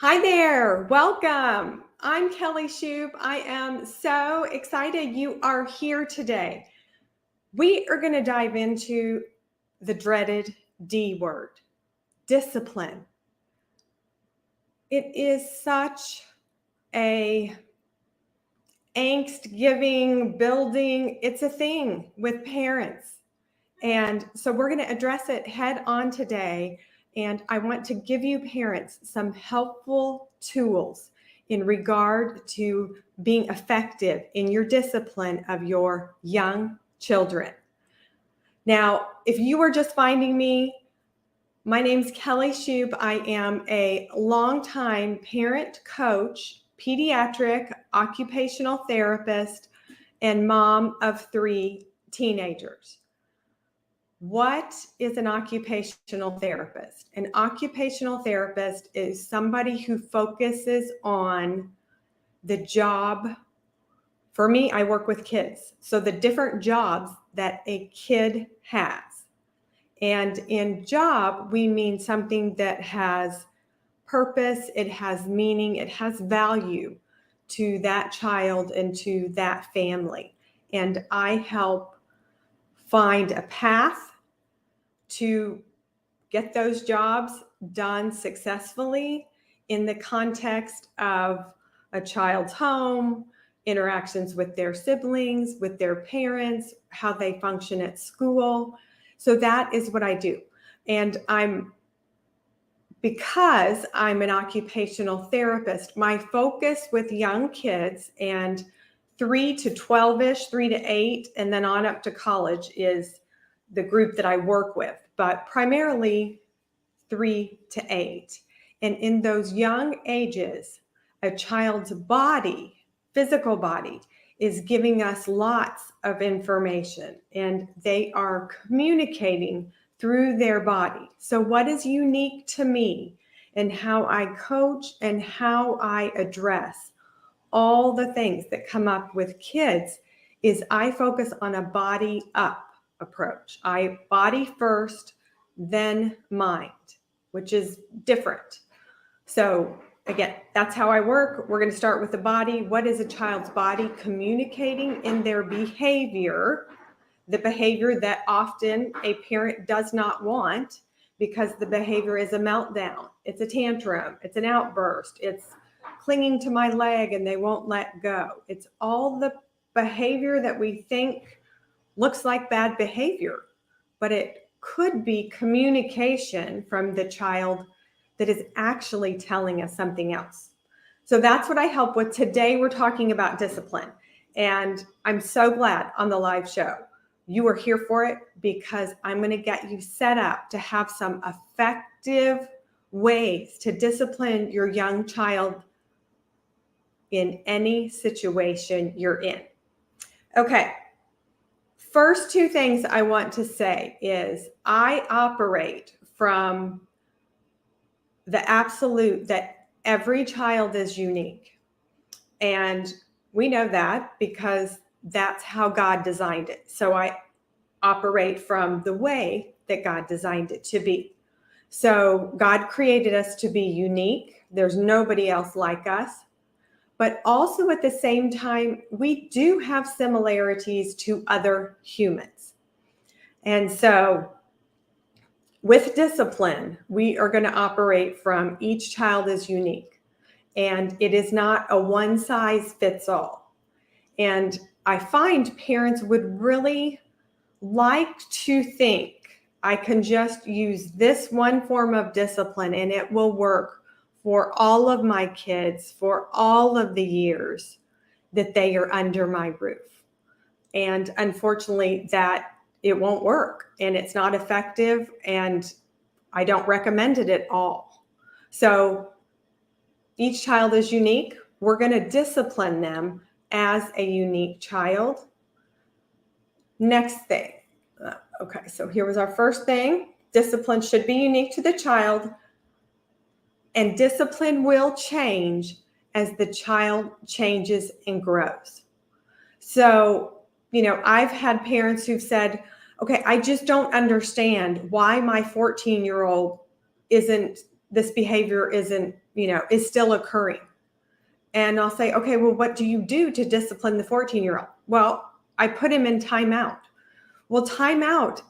Hi there, welcome. I'm Kelly Shoup. I am so excited you are here today. We are going to dive into the dreaded D word, discipline. It is such a angst-giving, building, it's a thing with parents. And so we're going to address it head on today. And I want to give you parents some helpful tools in regard to being effective in your discipline of your young children. Now, if you are just finding me, my name's Kelly Shoup. I am a longtime parent coach, pediatric occupational therapist, and mom of 3 teenagers. What is an occupational therapist? An occupational therapist is somebody who focuses on the job. For me, I work with kids. So the different jobs that a kid has. And in job, we mean something that has purpose, it has meaning, it has value to that child and to that family. And I help find a path to get those jobs done successfully in the context of a child's home, interactions with their siblings, with their parents, how they function at school. So that is what I do. And because I'm an occupational therapist, my focus with young kids and 3 to 12-ish, 3 to 8, and then on up to college is the group that I work with, but primarily 3 to 8. And in those young ages, a child's body, physical body, is giving us lots of information and they are communicating through their body. So what is unique to me and how I coach and how I address all the things that come up with kids is I focus on a body up approach. I body first, then mind, which is different. So again, that's how I work. We're going to start with the body. What is a child's body communicating in their behavior? The behavior that often a parent does not want because the behavior is a meltdown. It's a tantrum. It's an outburst. It's clinging to my leg and they won't let go. It's all the behavior that we think looks like bad behavior, but it could be communication from the child that is actually telling us something else. So that's what I help with. Today we're talking about discipline. And I'm so glad on the live show you are here for it because I'm going to get you set up to have some effective ways to discipline your young child in any situation you're in. Okay. First 2 things I want to say is I operate from the absolute that every child is unique. And we know that because that's how God designed it. So I operate from the way that God designed it to be. So God created us to be unique. There's nobody else like us. But also at the same time, we do have similarities to other humans. And so with discipline, we are going to operate from each child is unique. And it is not a one size fits all. And I find parents would really like to think I can just use this one form of discipline and it will work for all of my kids for all of the years that they are under my roof. And unfortunately, that it won't work and it's not effective and I don't recommend it at all. So each child is unique. We're going to discipline them as a unique child. Next thing. Okay, so here was our first thing. Discipline should be unique to the child. And discipline will change as the child changes and grows. So, I've had parents who've said, okay, I just don't understand why my 14-year-old this behavior isn't is still occurring. And I'll say, okay, well, what do you do to discipline the 14-year-old? Well, I put him in timeout. Well, timeout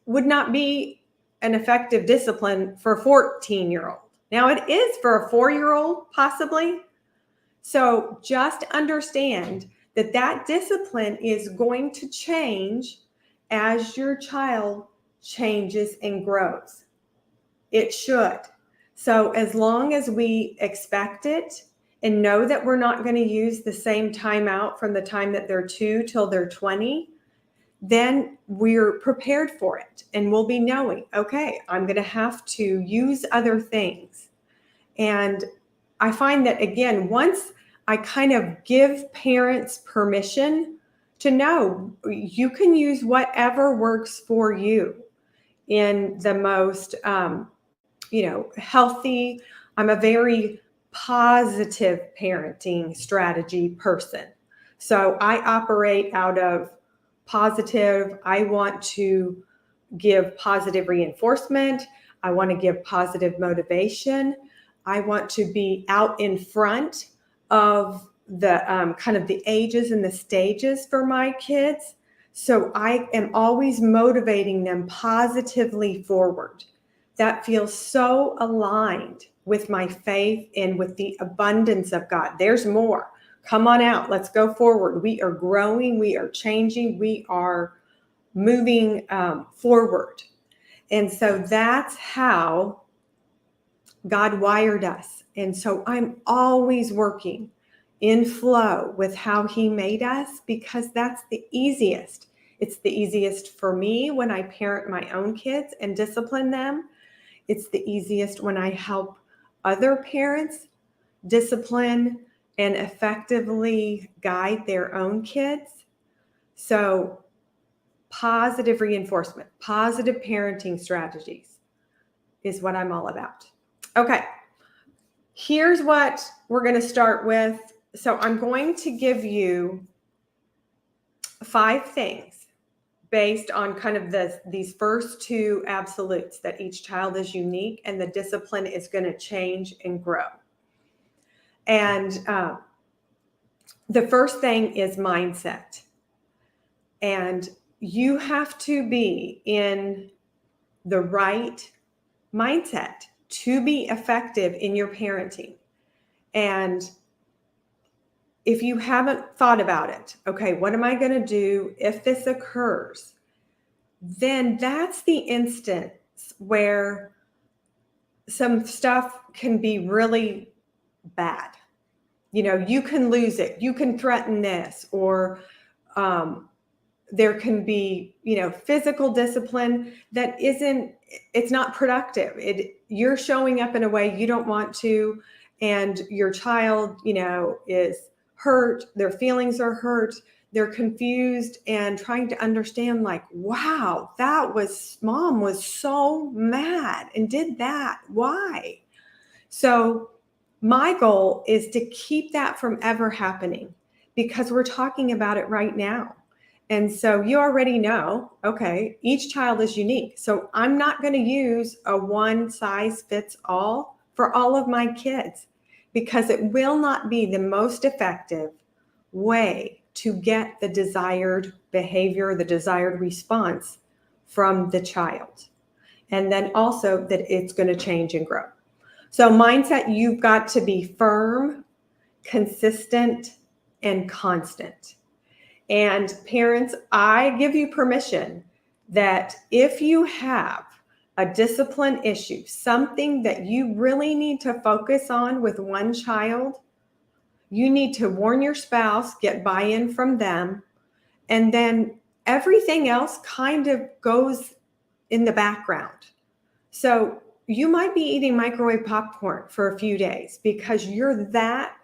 would not be an effective discipline for a 14-year-old. Now it is for a 4-year-old, possibly. So just understand that discipline is going to change as your child changes and grows. It should. So as long as we expect it and know that we're not going to use the same timeout from the time that they're 2 till they're 20, then we're prepared for it. And we'll be knowing, okay, I'm going to have to use other things. And I find that, again, once I kind of give parents permission to know you can use whatever works for you in the most, healthy. I'm a very positive parenting strategy person. So I operate out of positive. I want to give positive reinforcement. I want to give positive motivation. I want to be out in front of the kind of the ages and the stages for my kids. So I am always motivating them positively forward. That feels so aligned with my faith and with the abundance of God. There's more. Come on out. Let's go forward. We are growing. We are changing. We are moving forward. And so that's how God wired us. And so I'm always working in flow with how he made us, because that's the easiest. It's the easiest for me when I parent my own kids and discipline them. It's the easiest when I help other parents discipline and effectively guide their own kids. So positive reinforcement, positive parenting strategies is what I'm all about. Okay, here's what we're going to start with. So I'm going to give you 5 things based on kind of these first 2 absolutes, that each child is unique and the discipline is going to change and grow. And the first thing is mindset. And you have to be in the right mindset to be effective in your parenting. And if you haven't thought about it, okay, what am I going to do if this occurs? Then that's the instance where some stuff can be really bad. You can lose it. You can threaten this, or there can be, physical discipline that it's not productive. You're showing up in a way you don't want to, and your child, is hurt. Their feelings are hurt. They're confused and trying to understand, like, wow, mom was so mad and did that. Why? So my goal is to keep that from ever happening, because we're talking about it right now. And so you already know, okay, each child is unique. So I'm not going to use a one size fits all for all of my kids, because it will not be the most effective way to get the desired behavior, the desired response from the child. And then also that it's going to change and grow. So mindset, you've got to be firm, consistent, and constant. And parents, I give you permission that if you have a discipline issue, something that you really need to focus on with one child, you need to warn your spouse, get buy-in from them, and then everything else kind of goes in the background. So you might be eating microwave popcorn for a few days because you're that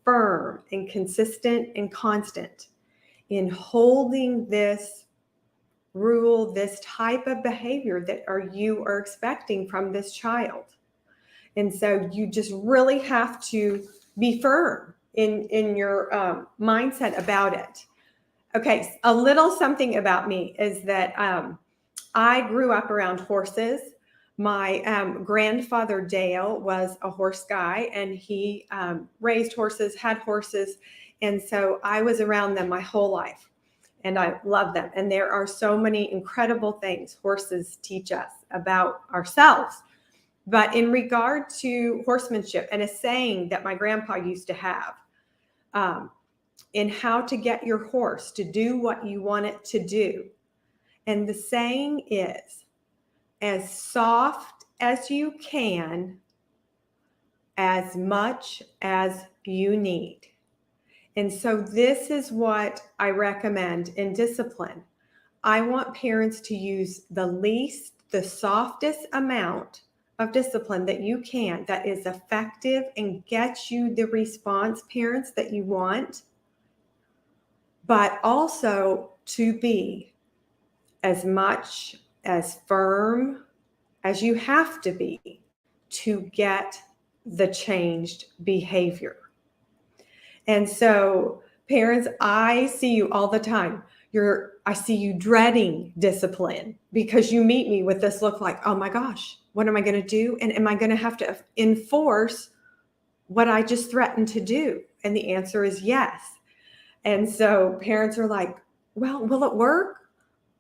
firm and consistent and constant in holding this rule, this type of behavior that you are expecting from this child. And so you just really have to be firm in your mindset about it. Okay, a little something about me is that I grew up around horses. My grandfather Dale was a horse guy, and he raised horses, had horses. And so I was around them my whole life, and I love them. And there are so many incredible things horses teach us about ourselves. But in regard to horsemanship, and a saying that my grandpa used to have, in how to get your horse to do what you want it to do. And the saying is, as soft as you can, as much as you need. And so this is what I recommend in discipline. I want parents to use the softest amount of discipline that you can, that is effective and gets you the response, parents, that you want, but also to be as much as firm as you have to be to get the changed behavior. And so, parents, I see you all the time. I see you dreading discipline because you meet me with this look like, oh my gosh, what am I going to do? And am I going to have to enforce what I just threatened to do? And the answer is yes. And so parents are like, well, will it work?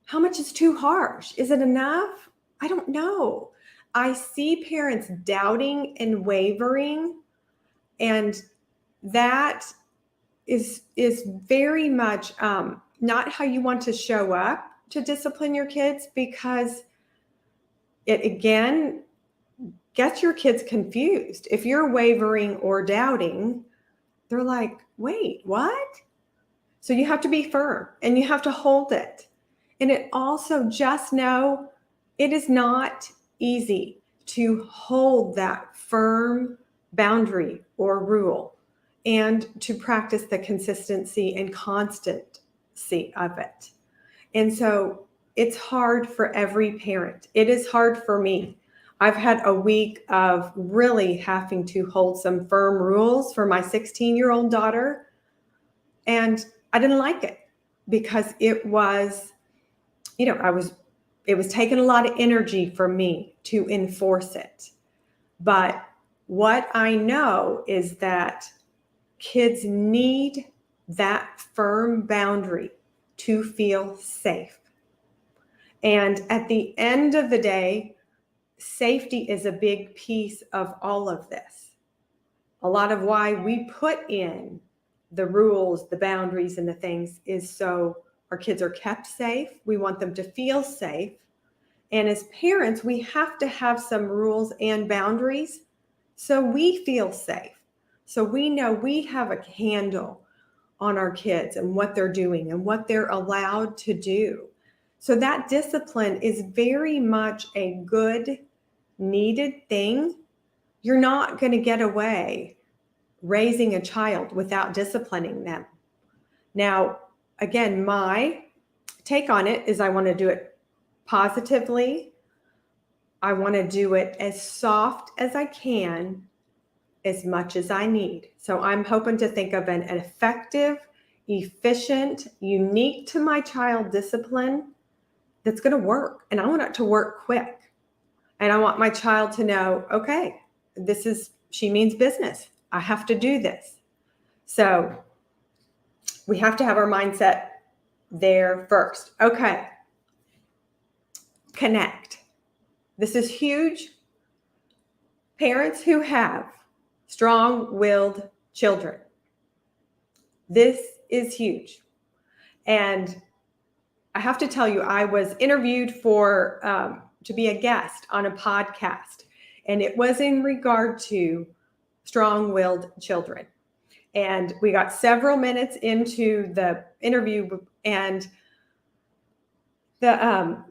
How much is too harsh? Is it enough? I don't know. I see parents doubting and wavering, and that is very much not how you want to show up to discipline your kids, because it again gets your kids confused. If you're wavering or doubting, they're like, wait, what? So you have to be firm and you have to hold it. And it also, just know, it is not easy to hold that firm boundary or rule and to practice the consistency and constancy of it. And so it's hard for every parent. It is hard for me. I've had a week of really having to hold some firm rules for my 16-year-old daughter. And I didn't like it because it was, it was taking a lot of energy for me to enforce it. But what I know is that kids need that firm boundary to feel safe. And at the end of the day, safety is a big piece of all of this. A lot of why we put in the rules, the boundaries, and the things is so our kids are kept safe. We want them to feel safe. And as parents, we have to have some rules and boundaries so we feel safe. So we know we have a handle on our kids and what they're doing and what they're allowed to do. So that discipline is very much a good, needed thing. You're not going to get away raising a child without disciplining them. Now, again, my take on it is I want to do it positively. I want to do it as soft as I can, as much as I need. So I'm hoping to think of an effective, efficient, unique to my child discipline that's going to work. And I want it to work quick. And I want my child to know, okay, she means business. I have to do this. So we have to have our mindset there first. Okay. Connect. This is huge. Parents who have strong-willed children. This is huge. And I have to tell you, I was interviewed to be a guest on a podcast, and it was in regard to strong-willed children. And we got several minutes into the interview, and the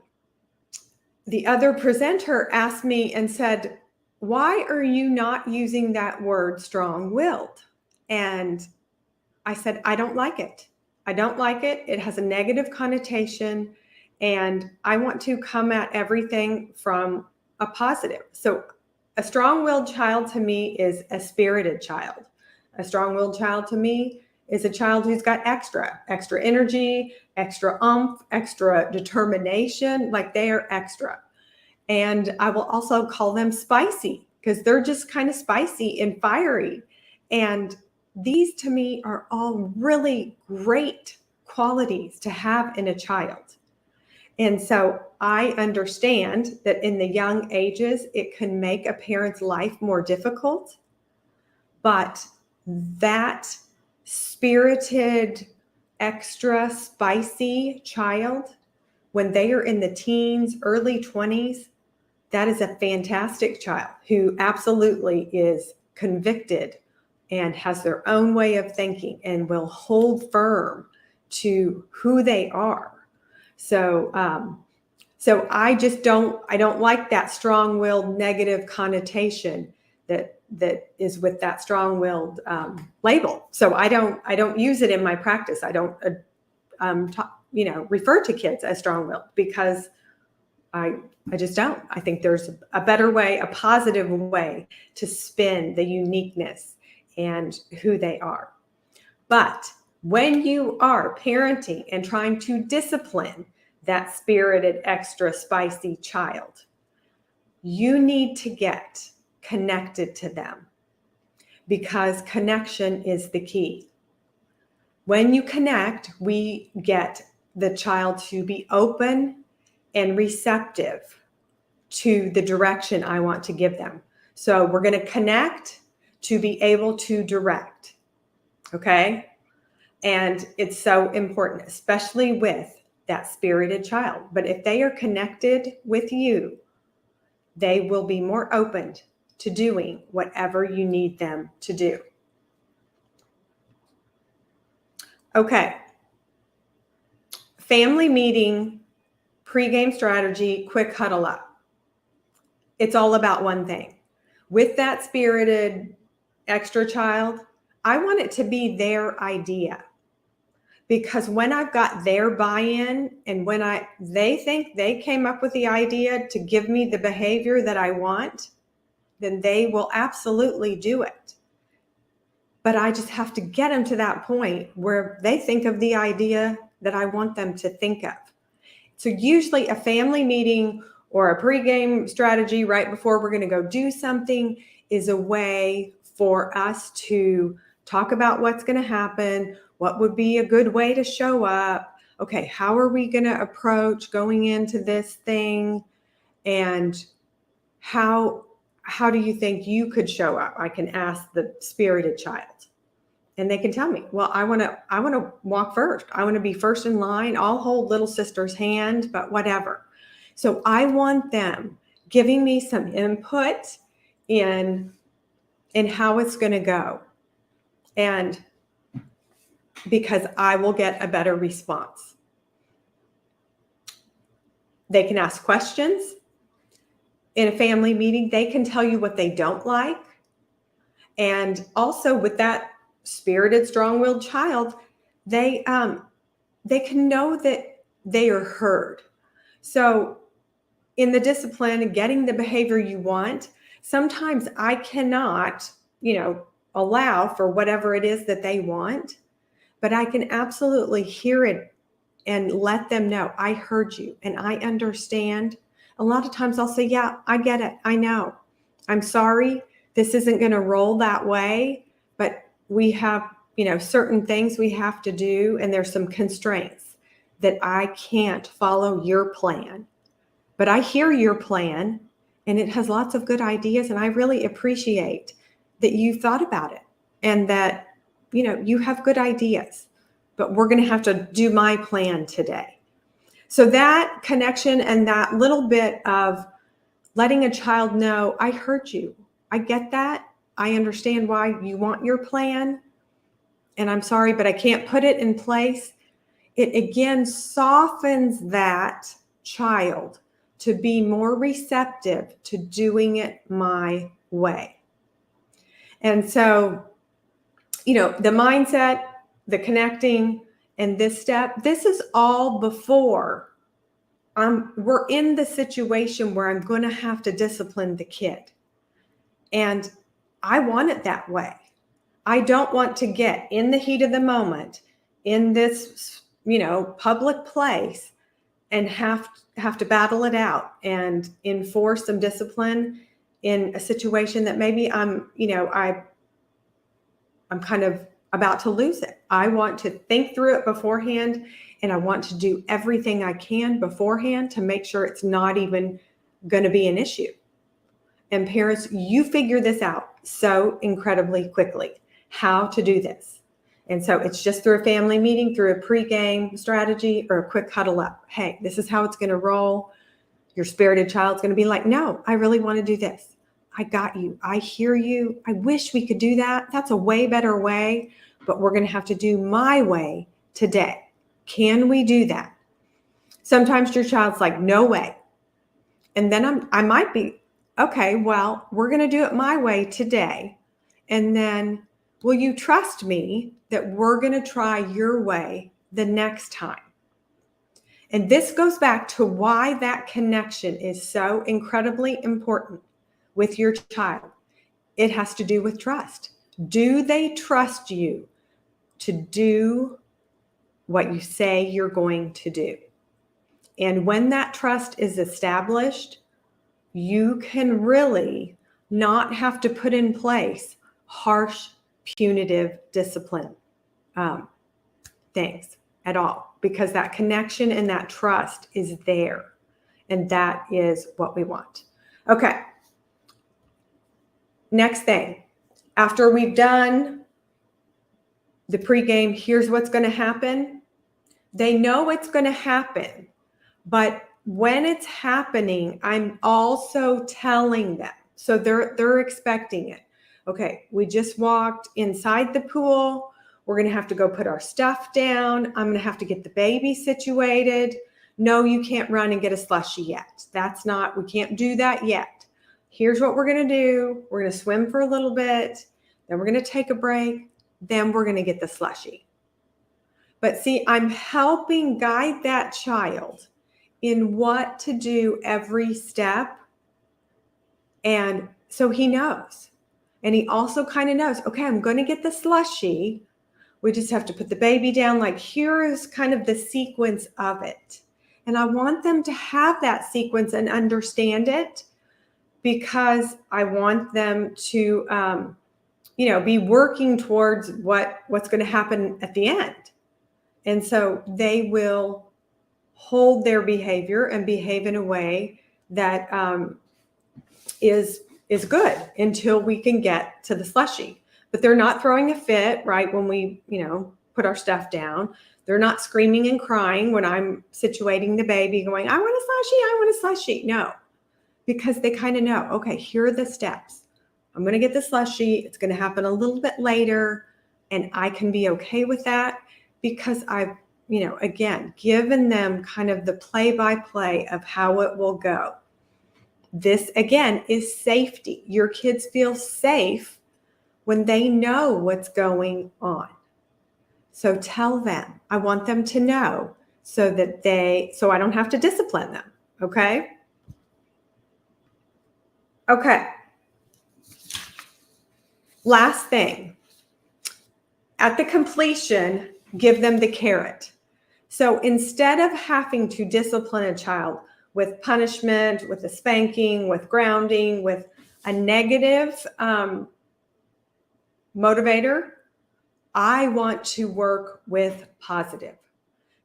other presenter asked me and said, why are you not using that word strong-willed? And I said, I don't like it. I don't like it. It has a negative connotation, and I want to come at everything from a positive. So a strong-willed child to me is a spirited child. A strong-willed child to me is a child who's got extra energy, extra oomph, extra determination, like they are extra. And I will also call them spicy because they're just kind of spicy and fiery. And these to me are all really great qualities to have in a child. And so I understand that in the young ages, it can make a parent's life more difficult, but that spirited, extra spicy child, when they are in the teens, early 20s, that is a fantastic child who absolutely is convicted and has their own way of thinking and will hold firm to who they are. So, I just I don't like that strong-willed negative connotation that is with that strong-willed label. So I don't use it in my practice. I don't refer to kids as strong-willed because I just don't. I think there's a better way, a positive way to spin the uniqueness and who they are. But when you are parenting and trying to discipline that spirited, extra spicy child, you need to get connected to them because connection is the key. When you connect, we get the child to be open and receptive to the direction I want to give them. So we're going to connect to be able to direct. Okay? And it's so important, especially with that spirited child. But if they are connected with you, they will be more open to doing whatever you need them to do. Okay. Family meeting, pregame strategy, quick huddle up. It's all about one thing. With that spirited extra child, I want it to be their idea. Because when I've got their buy-in and when they think they came up with the idea to give me the behavior that I want, then they will absolutely do it. But I just have to get them to that point where they think of the idea that I want them to think of. So usually a family meeting or a pregame strategy right before we're going to go do something is a way for us to talk about what's going to happen, what would be a good way to show up. Okay, how are we going to approach going into this thing? And how do you think you could show up? I can ask the spirited child. And they can tell me, well, I want to walk first. I want to be first in line. I'll hold little sister's hand, but whatever. So I want them giving me some input in how it's going to go. And because I will get a better response. They can ask questions. In a family meeting, they can tell you what they don't like. And also with that spirited, strong-willed child, they can know that they are heard. So in the discipline and getting the behavior you want, sometimes I cannot, allow for whatever it is that they want, but I can absolutely hear it and let them know I heard you and I understand. A lot of times I'll say, yeah, I get it. I know. I'm sorry. This isn't going to roll that way, but we have, certain things we have to do. And there's some constraints that I can't follow your plan, but I hear your plan and it has lots of good ideas. And I really appreciate that you thought about it and that, you have good ideas, but we're going to have to do my plan today. So that connection and that little bit of letting a child know, I heard you. I get that. I understand why you want your plan. And I'm sorry, but I can't put it in place. It again softens that child to be more receptive to doing it my way. And so, the mindset, the connecting, and this step, this is all before we're in the situation where I'm going to have to discipline the kid. And I want it that way. I don't want to get in the heat of the moment in this, public place and have to battle it out and enforce some discipline in a situation that maybe I'm kind of about to lose it. I want to think through it beforehand, and I want to do everything I can beforehand to make sure it's not even going to be an issue. And parents, you figure this out so incredibly quickly, how to do this. And so it's just through a family meeting, through a pregame strategy, or a quick huddle up. Hey, this is how it's going to roll. Your spirited child's going to be like, no, I really want to do this. I got you. I hear you. I wish we could do that. That's a way better way, but we're going to have to do my way today. Can we do that? Sometimes your child's like, no way. And then I might be, okay, well, we're going to do it my way today. And then will you trust me that we're going to try your way the next time? And this goes back to why that connection is so incredibly important with your child. It has to do with trust. Do they trust you to do what you say you're going to do? And when that trust is established, you can really not have to put in place harsh, punitive discipline things at all, because that connection and that trust is there. And that is what we want. Okay. Next thing, after we've done the pregame, here's what's going to happen. They know it's going to happen, but when it's happening, I'm also telling them. So they're expecting it. Okay, we just walked inside the pool. We're going to have to go put our stuff down. I'm going to have to get the baby situated. No, you can't run and get a slushie yet. We can't do that yet. Here's what we're going to do. We're going to swim for a little bit. Then we're going to take a break. Then we're going to get the slushie. But see, I'm helping guide that child in what to do every step. And so he knows. And he also kind of knows, okay, I'm going to get the slushie. We just have to put the baby down. Like, here is kind of the sequence of it. And I want them to have that sequence and understand it, because I want them to, be working towards what's going to happen at the end. And so they will hold their behavior and behave in a way that is good until we can get to the slushie. But they're not throwing a fit, right, when we, put our stuff down. They're not screaming and crying when I'm situating the baby going, I want a slushie, I want a slushie. No, because they kind of know, okay, here are the steps. I'm going to get the slushie. It's going to happen a little bit later, and I can be okay with that because I've, again, given them kind of the play-by-play of how it will go. This, again, is safety. Your kids feel safe when they know what's going on. So tell them. I want them to know so I don't have to discipline them. Okay? Okay. Last thing. At the completion, give them the carrot. So instead of having to discipline a child with punishment, with a spanking, with grounding, with a negative motivator, I want to work with positive.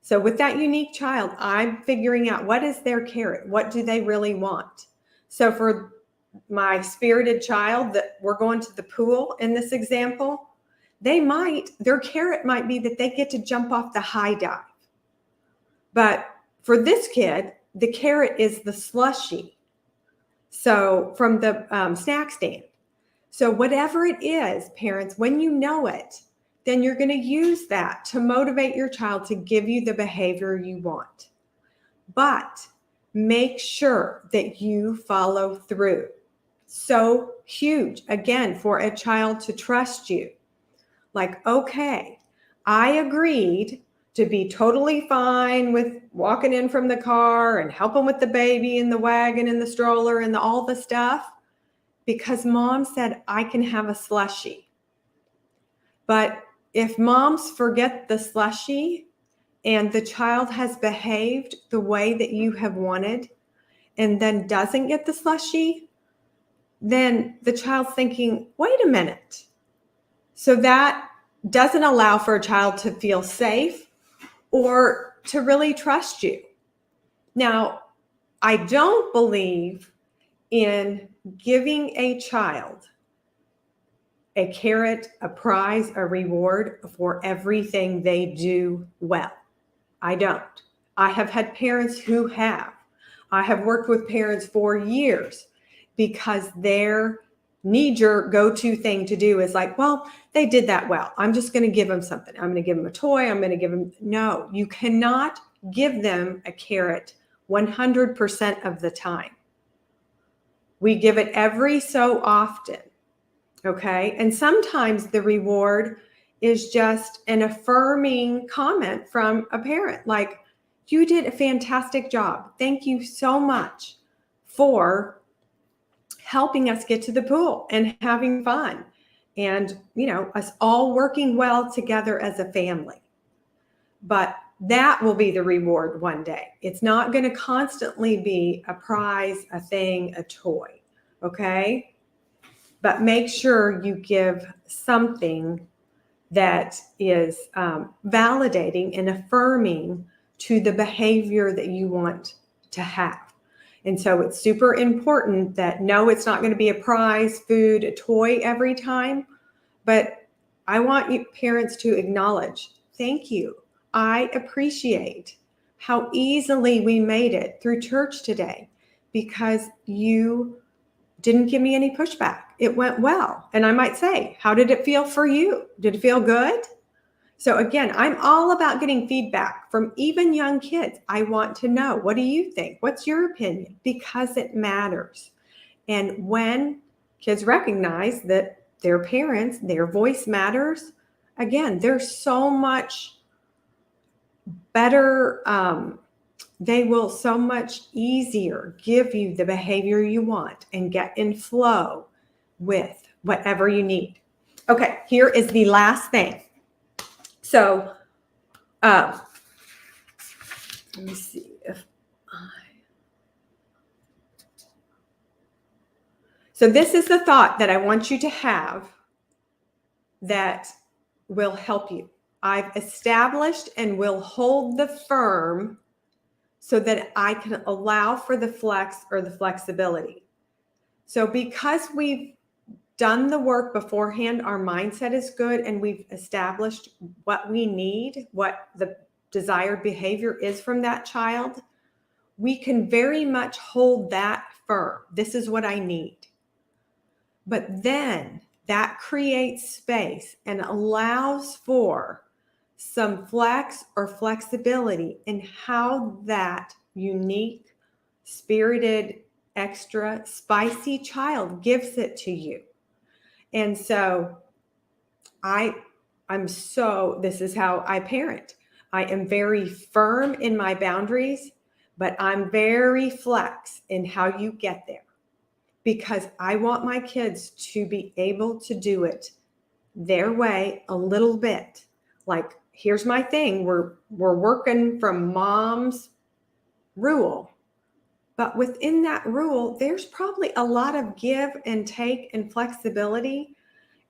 So with that unique child, I'm figuring out what is their carrot? What do they really want? So for my spirited child that we're going to the pool in this example, their carrot might be that they get to jump off the high dive. But for this kid, the carrot is the slushie. So from the snack stand. So whatever it is, parents, when you know it, then you're going to use that to motivate your child to give you the behavior you want. But make sure that you follow through. So huge, again, for a child to trust you. Like, okay, I agreed to be totally fine with walking in from the car and helping with the baby and the wagon and the stroller and all the stuff because mom said I can have a slushie. But if moms forget the slushie, and the child has behaved the way that you have wanted and then doesn't get the slushie, then the child's thinking, wait a minute. So that doesn't allow for a child to feel safe or to really trust you. Now, I don't believe in giving a child a carrot, a prize, a reward for everything they do well. I don't. I have had parents who have. I have worked with parents for years because their knee-jerk go-to thing to do is like, well, they did that well. I'm just going to give them something. I'm going to give them a toy. I'm going to give them. No, you cannot give them a carrot 100% of the time. We give it every so often. Okay. And sometimes the reward is just an affirming comment from a parent, like, you did a fantastic job. Thank you so much for helping us get to the pool and having fun. And, us all working well together as a family. But that will be the reward one day. It's not going to constantly be a prize, a thing, a toy. Okay. But make sure you give something that is validating and affirming to the behavior that you want to have. And so it's super important that, no, it's not going to be a prize, food, a toy every time. But I want you parents to acknowledge, thank you. I appreciate how easily we made it through church today because you didn't give me any pushback. It went well. And I might say, how did it feel for you? Did it feel good? So again, I'm all about getting feedback from even young kids. I want to know, what do you think? What's your opinion? Because it matters. And when kids recognize that their parents, their voice matters, again, there's so much better, they will so much easier give you the behavior you want and get in flow with whatever you need. Okay, here is the last thing. So, let me see if So this is the thought that I want you to have that will help you. I've established and will hold the firm so that I can allow for the flex or the flexibility. So because we've done the work beforehand, our mindset is good, and we've established what we need, what the desired behavior is from that child, we can very much hold that firm. This is what I need. But then that creates space and allows for some flex or flexibility in how that unique, spirited, extra spicy child gives it to you. And so this is how I parent. I am very firm in my boundaries, but I'm very flex in how you get there, because I want my kids to be able to do it their way a little bit. Like, here's my thing. We're working from mom's rule. But within that rule, there's probably a lot of give and take and flexibility.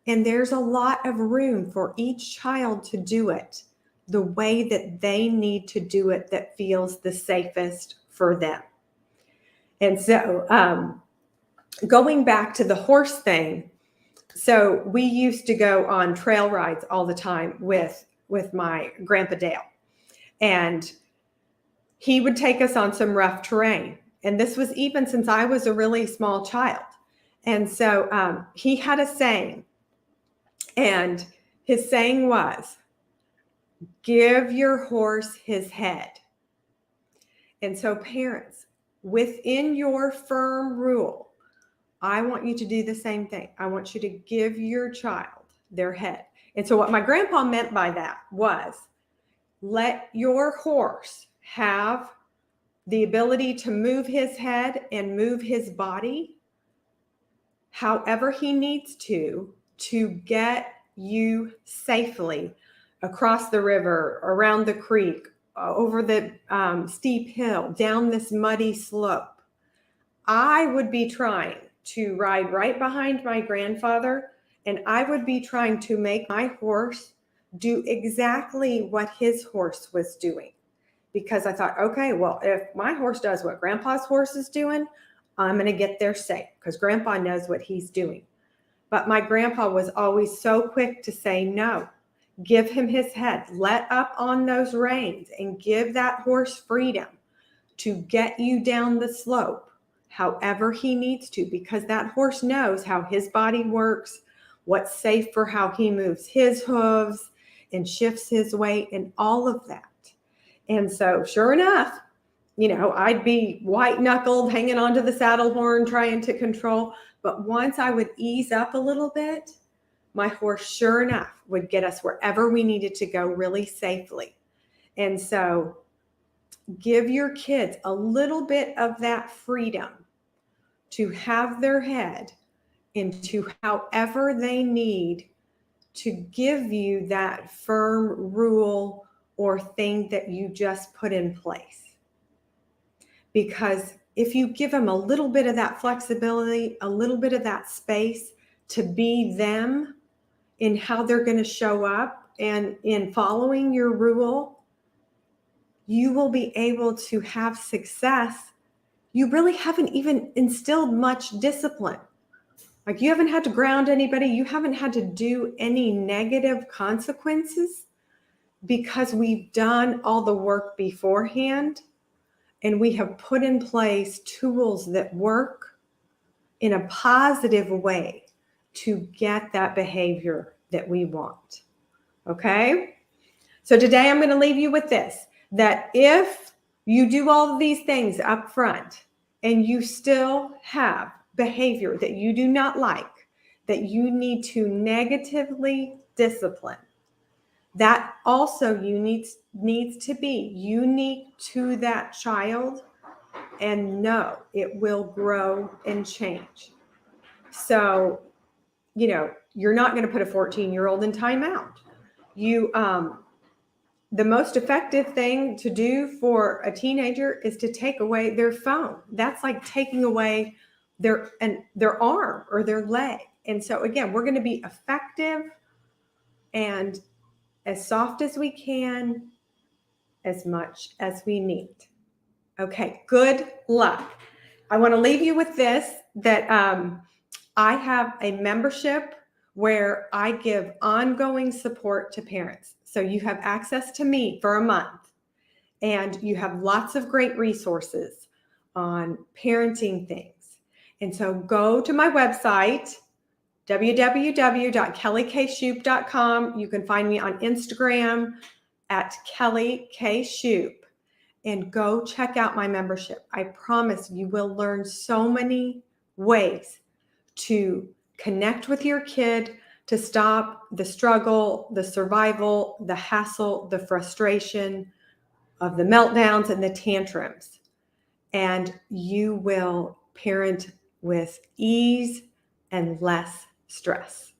And there's a lot of room for each child to do it the way that they need to do it, that feels the safest for them. And so going back to the horse thing, so we used to go on trail rides all the time with my Grandpa Dale. And he would take us on some rough terrain. And this was even since I was a really small child. And so he had a saying. And his saying was, give your horse his head. And so parents, within your firm rule, I want you to do the same thing. I want you to give your child their head. And so what my grandpa meant by that was, let your horse have the ability to move his head and move his body however he needs to get you safely across the river, around the creek, over the steep hill, down this muddy slope, I would be trying to ride right behind my grandfather, and I would be trying to make my horse do exactly what his horse was doing. Because I thought, okay, well, if my horse does what grandpa's horse is doing, I'm going to get there safe because grandpa knows what he's doing. But my grandpa was always so quick to say no. Give him his head, let up on those reins, and give that horse freedom to get you down the slope however he needs to, because that horse knows how his body works, what's safe for how he moves his hooves and shifts his weight and all of that. And so sure enough, I'd be white knuckled, hanging onto the saddle horn, trying to control. But once I would ease up a little bit, my horse, sure enough, would get us wherever we needed to go really safely. And so give your kids a little bit of that freedom to have their head into however they need to give you that firm rule or thing that you just put in place. Because if you give them a little bit of that flexibility, a little bit of that space to be them in how they're going to show up and in following your rule, you will be able to have success. You really haven't even instilled much discipline. Like, you haven't had to ground anybody. You haven't had to do any negative consequences because we've done all the work beforehand and we have put in place tools that work in a positive way to get that behavior that we want. Okay? So today I'm going to leave you with this, that if you do all of these things up front and you still have behavior that you do not like, that you need to negatively discipline, that also needs to be unique to that child, and no, it will grow and change. So, you're not going to put a 14-year-old in timeout. The most effective thing to do for a teenager is to take away their phone. That's like taking away their arm or their leg. And so again, we're going to be effective and as soft as we can, as much as we need. Okay, good luck. I want to leave you with this, that I have a membership where I give ongoing support to parents. So you have access to me for a month, and you have lots of great resources on parenting things. And so go to my website, www.kellykshoup.com. You can find me on Instagram at Kelly K. Shoup, and go check out my membership. I promise you will learn so many ways to connect with your kid, to stop the struggle, the survival, the hassle, the frustration of the meltdowns and the tantrums. And you will parent with ease and less stress.